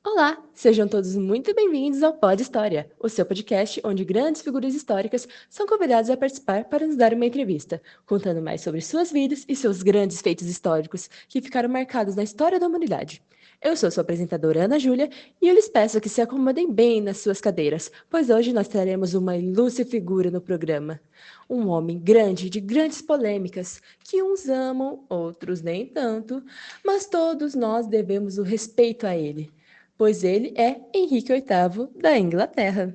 Olá, sejam todos muito bem-vindos ao Pod História, o seu podcast onde grandes figuras históricas são convidadas a participar para nos dar uma entrevista, contando mais sobre suas vidas e seus grandes feitos históricos que ficaram marcados na história da humanidade. Eu sou sua apresentadora Ana Júlia e eu lhes peço que se acomodem bem nas suas cadeiras, pois hoje nós teremos uma ilustre figura no programa. Um homem grande de grandes polêmicas, que uns amam, outros nem tanto, mas todos nós devemos o respeito a ele pois ele é Henrique VIII da Inglaterra.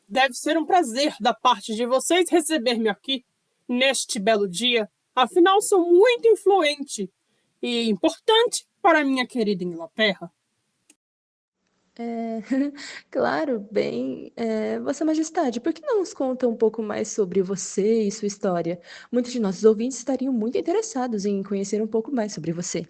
Deve ser um prazer da parte de vocês receber-me aqui, neste belo dia. Afinal, sou muito influente e importante para a minha querida Inglaterra. Claro, bem, Vossa Majestade, por que não nos conta um pouco mais sobre você e sua história? Muitos de nossos ouvintes estariam muito interessados em conhecer um pouco mais sobre você.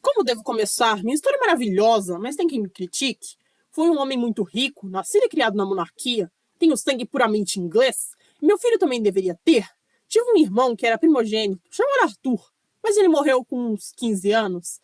Como devo começar? Minha história é maravilhosa, mas tem quem me critique. Fui um homem muito rico, nascido e criado na monarquia. Tenho sangue puramente inglês. Meu filho também deveria ter. Tive um irmão que era primogênito, chamado Arthur, mas ele morreu com uns 15 anos.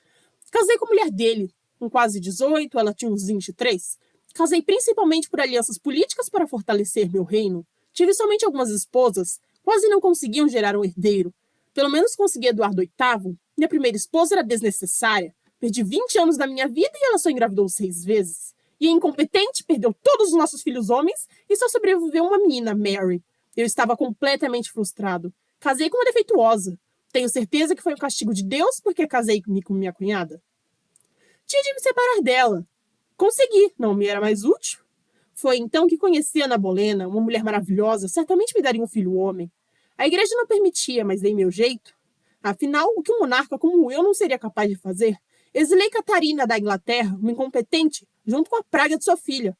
Casei com a mulher dele, com quase 18, ela tinha uns 23. Casei principalmente por alianças políticas para fortalecer meu reino. Tive somente algumas esposas, quase não conseguiam gerar um herdeiro. Pelo menos consegui Eduardo VIII. Minha primeira esposa era desnecessária. Perdi 20 anos da minha vida e ela só engravidou 6 vezes. E é incompetente, perdeu todos os nossos filhos homens e só sobreviveu uma menina, Mary. Eu estava completamente frustrado. Casei com uma defeituosa. Tenho certeza que foi um castigo de Deus porque casei com minha cunhada. Tinha de me separar dela. Consegui, não me era mais útil. Foi então que conheci Ana Bolena, uma mulher maravilhosa, certamente me daria um filho homem. A igreja não permitia, mas dei meu jeito. Afinal, o que um monarca como eu não seria capaz de fazer? Exilei Catarina da Inglaterra, uma incompetente, junto com a praga de sua filha.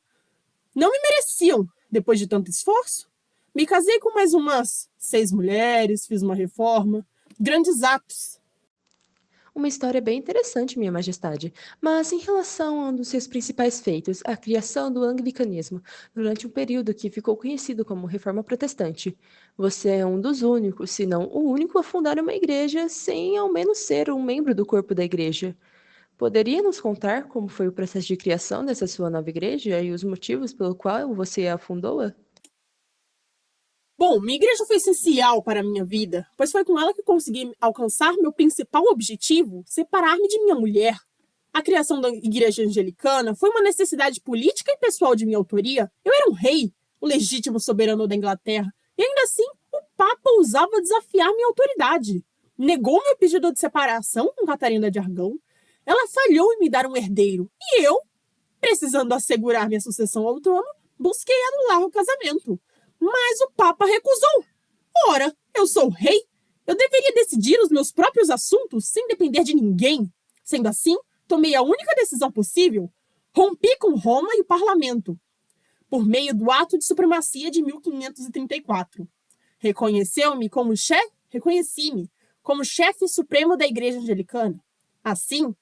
Não me mereciam, depois de tanto esforço. Me casei com mais umas 6 mulheres, fiz uma reforma. Grandes atos. Uma história bem interessante, Minha Majestade. Mas em relação a um dos seus principais feitos, a criação do anglicanismo, durante um período que ficou conhecido como Reforma Protestante, você é um dos únicos, se não o único, a fundar uma igreja sem ao menos ser um membro do corpo da igreja. Poderia nos contar como foi o processo de criação dessa sua nova igreja e os motivos pelo qual você a fundou-a? Bom, minha igreja foi essencial para a minha vida, pois foi com ela que consegui alcançar meu principal objetivo, separar-me de minha mulher. A criação da igreja anglicana foi uma necessidade política e pessoal de minha autoria. Eu era um rei, o legítimo soberano da Inglaterra, e ainda assim o Papa ousava desafiar minha autoridade. Negou meu pedido de separação com Catarina de Aragão. Ela falhou em me dar um herdeiro, e eu, precisando assegurar minha sucessão ao trono, busquei anular o casamento. Mas o Papa recusou. Ora, eu sou o rei. Eu deveria decidir os meus próprios assuntos sem depender de ninguém. Sendo assim, tomei a única decisão possível. Rompi com Roma e o parlamento, por meio do Ato de Supremacia de 1534. Reconheci-me como chefe supremo da Igreja Anglicana. Assim,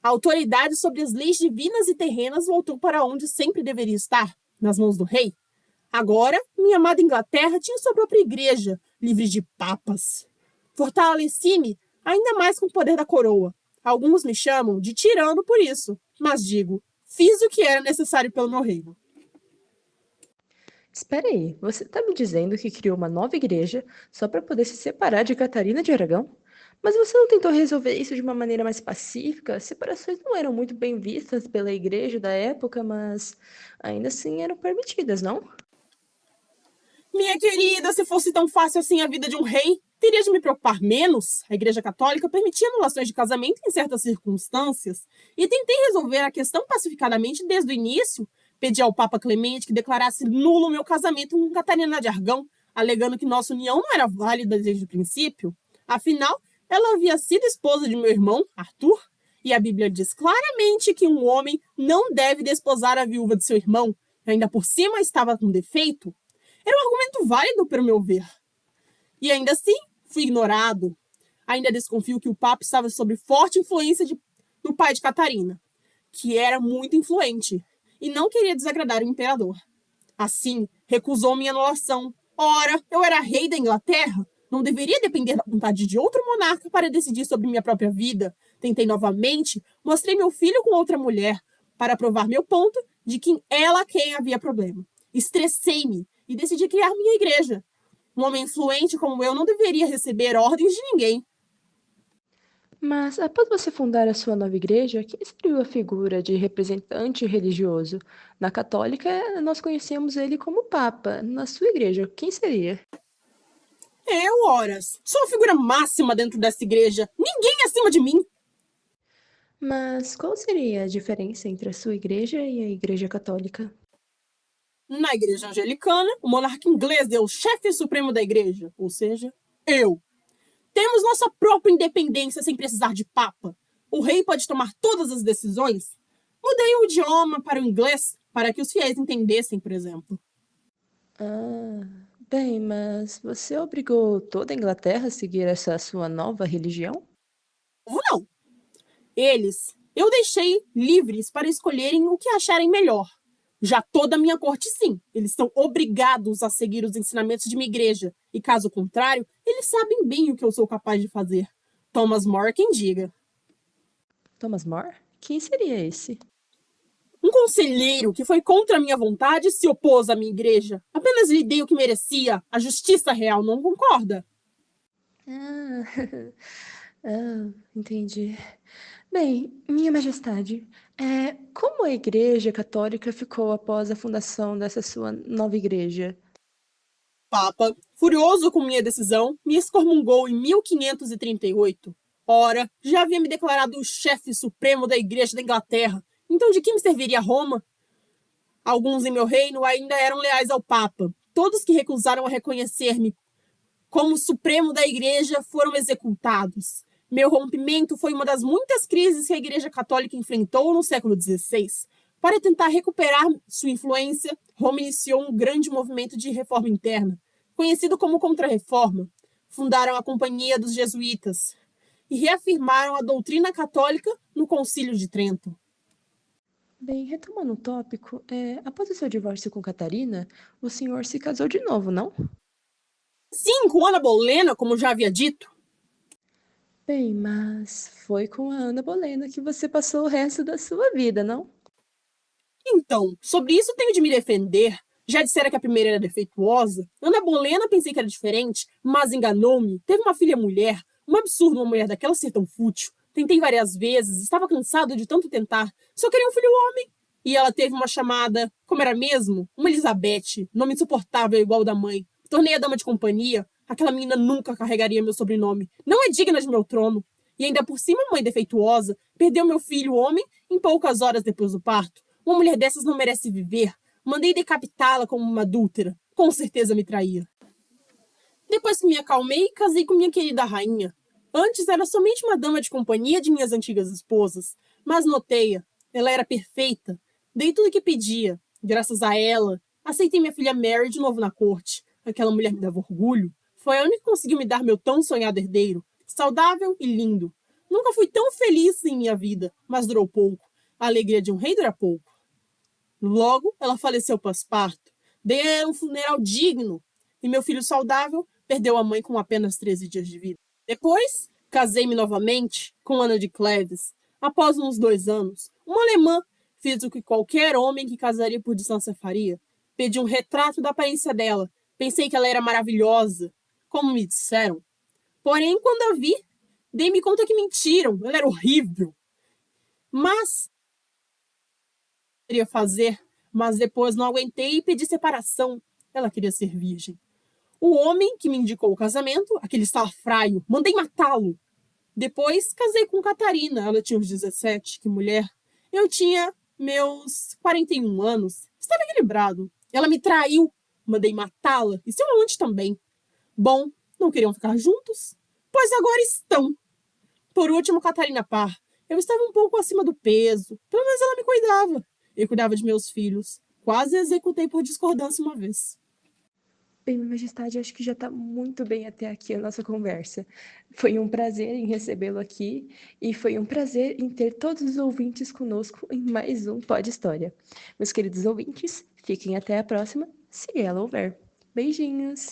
a autoridade sobre as leis divinas e terrenas voltou para onde sempre deveria estar, nas mãos do rei. Agora, minha amada Inglaterra tinha sua própria igreja, livre de papas. Fortaleci-me ainda mais com o poder da coroa. Alguns me chamam de tirano por isso, mas digo, fiz o que era necessário pelo meu reino. Espera aí, você está me dizendo que criou uma nova igreja só para poder se separar de Catarina de Aragão? Mas você não tentou resolver isso de uma maneira mais pacífica? As separações não eram muito bem vistas pela igreja da época, mas ainda assim eram permitidas, não? Minha querida, se fosse tão fácil assim a vida de um rei, teria de me preocupar menos. A Igreja Católica permitia anulações de casamento em certas circunstâncias e tentei resolver a questão pacificadamente desde o início. Pedi ao Papa Clemente que declarasse nulo o meu casamento com Catarina de Aragão, alegando que nossa união não era válida desde o princípio. Afinal, ela havia sido esposa de meu irmão, Arthur, e a Bíblia diz claramente que um homem não deve desposar a viúva de seu irmão, e ainda por cima estava com defeito. Era um argumento válido, pelo meu ver. E ainda assim, fui ignorado. Ainda desconfio que o Papa estava sob forte influência do pai de Catarina, que era muito influente, e não queria desagradar o imperador. Assim, recusou minha anulação. Ora, eu era rei da Inglaterra, não deveria depender da vontade de outro monarca para decidir sobre minha própria vida. Tentei novamente, mostrei meu filho com outra mulher para provar meu ponto de que ela quem havia problema. Estressei-me e decidi criar minha igreja. Um homem influente como eu não deveria receber ordens de ninguém. Mas, após você fundar a sua nova igreja, quem seria a figura de representante religioso? Na católica, nós conhecemos ele como Papa. Na sua igreja, quem seria? Eu, horas, sou a figura máxima dentro dessa igreja. Ninguém acima de mim. Mas qual seria a diferença entre a sua igreja e a igreja católica? Na igreja anglicana, o monarca inglês é o chefe supremo da igreja, ou seja, eu. Temos nossa própria independência sem precisar de papa. O rei pode tomar todas as decisões. Mudei o idioma para o inglês para que os fiéis entendessem, por exemplo. Ah, bem, mas você obrigou toda a Inglaterra a seguir essa sua nova religião? Não. Eu deixei livres para escolherem o que acharem melhor. Já toda a minha corte, sim. Eles são obrigados a seguir os ensinamentos de minha igreja. E caso contrário, eles sabem bem o que eu sou capaz de fazer. Thomas More quem diga. Thomas More? Quem seria esse? Um conselheiro que foi contra a minha vontade e se opôs à minha igreja. Apenas lhe dei o que merecia. A justiça real não concorda. Ah, entendi. Bem, Minha Majestade, como a Igreja Católica ficou após a fundação dessa sua nova igreja? Papa, furioso com minha decisão, me excomungou em 1538. Ora, já havia me declarado o chefe supremo da Igreja da Inglaterra. Então de que me serviria Roma? Alguns em meu reino ainda eram leais ao Papa. Todos que recusaram a reconhecer-me como supremo da Igreja foram executados. Meu rompimento foi uma das muitas crises que a Igreja Católica enfrentou no século XVI. Para tentar recuperar sua influência, Roma iniciou um grande movimento de reforma interna, conhecido como Contra-Reforma. Fundaram a Companhia dos Jesuítas e reafirmaram a doutrina católica no Concílio de Trento. Bem, retomando o tópico, após o seu divórcio com Catarina, o senhor se casou de novo, não? Sim, com Ana Bolena, como já havia dito. Bem, mas foi com a Ana Bolena que você passou o resto da sua vida, não? Então, sobre isso tenho de me defender. Já dissera que a primeira era defeituosa. Ana Bolena pensei que era diferente, mas enganou-me. Teve uma filha mulher. Um absurdo uma mulher daquela ser tão fútil. Tentei várias vezes, estava cansado de tanto tentar. Só queria um filho homem. E ela teve uma chamada, como era mesmo? Uma Elizabeth, nome insuportável igual o da mãe. Tornei a dama de companhia. Aquela menina nunca carregaria meu sobrenome. Não é digna de meu trono. E ainda por cima, mãe defeituosa, perdeu meu filho homem em poucas horas depois do parto. Uma mulher dessas não merece viver. Mandei decapitá-la como uma adúltera. Com certeza me traía. Depois que me acalmei, casei com minha querida rainha. Antes era somente uma dama de companhia de minhas antigas esposas. Mas notei-a. Ela era perfeita. Dei tudo o que pedia. Graças a ela, aceitei minha filha Mary de novo na corte. Aquela mulher me dava orgulho. Foi a única que conseguiu me dar meu tão sonhado herdeiro. Saudável e lindo. Nunca fui tão feliz em minha vida, mas durou pouco. A alegria de um rei dura pouco. Logo, ela faleceu pós-parto. Dei a ela um funeral digno. E meu filho saudável perdeu a mãe com apenas 13 dias de vida. Depois, casei-me novamente com Ana de Cleves. Após uns 2 anos, uma alemã, fiz o que qualquer homem que casaria por distância faria. Pedi um retrato da aparência dela. Pensei que ela era maravilhosa, como me disseram. Porém, quando a vi, dei-me conta que mentiram. Ela era horrível. Mas queria fazer, mas depois não aguentei e pedi separação. Ela queria ser virgem. O homem que me indicou o casamento, aquele salafraio, mandei matá-lo. Depois casei com Catarina, ela tinha uns 17, que mulher. Eu tinha meus 41 anos, estava equilibrado. Ela me traiu, mandei matá-la e seu amante também. Bom, não queriam ficar juntos? Pois agora estão. Por último, Catarina Parr. Eu estava um pouco acima do peso, pelo menos ela me cuidava. Eu cuidava de meus filhos. Quase executei por discordância uma vez. Bem, Minha Majestade, acho que já está muito bem até aqui a nossa conversa. Foi um prazer em recebê-lo aqui e foi um prazer em ter todos os ouvintes conosco em mais um Pod História. Meus queridos ouvintes, fiquem até a próxima, se ela houver. Beijinhos!